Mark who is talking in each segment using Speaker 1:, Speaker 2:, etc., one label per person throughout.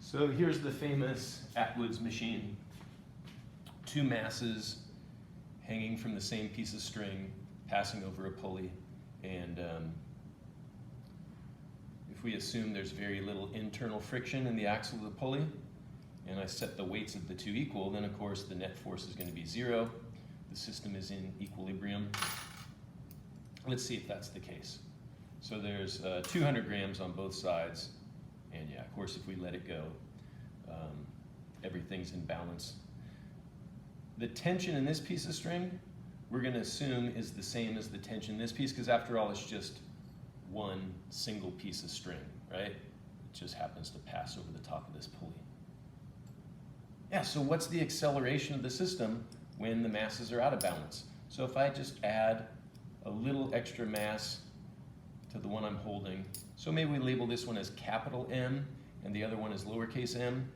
Speaker 1: So here's the famous Atwood's machine. Two masses hanging from the same piece of string, passing over a pulley, and if we assume there's very little internal friction in the axle of the pulley, and I set the weights of the two equal, then of course the net force is going to be 0. The system is in equilibrium. Let's see if that's the case. So there's 200 grams on both sides, and yeah, of course if we let it go, everything's in balance. The tension in this piece of string, we're going to assume is the same as the tension in this piece, because after all, it's just one single piece of string, right? It just happens to pass over the top of this pulley. Yeah, so what's the acceleration of the system when the masses are out of balance? So if I just add a little extra mass to the one I'm holding, so maybe we label this one as capital M and the other one as lowercase m.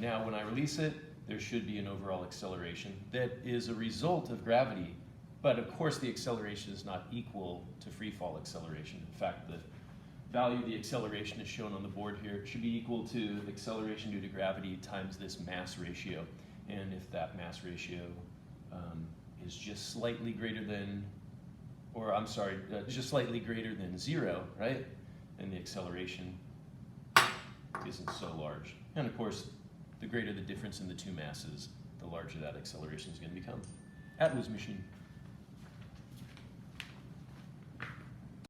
Speaker 1: Now when I release it, there should be an overall acceleration that is a result of gravity. But of course the acceleration is not equal to free fall acceleration. In fact, the value of the acceleration is shown on the board here. It should be equal to acceleration due to gravity times this mass ratio. And if that mass ratio is just slightly greater than, just slightly greater than 0, right? And the acceleration isn't so large. And of course, the greater the difference in the two masses, the larger that acceleration is going to become. Atwood's machine.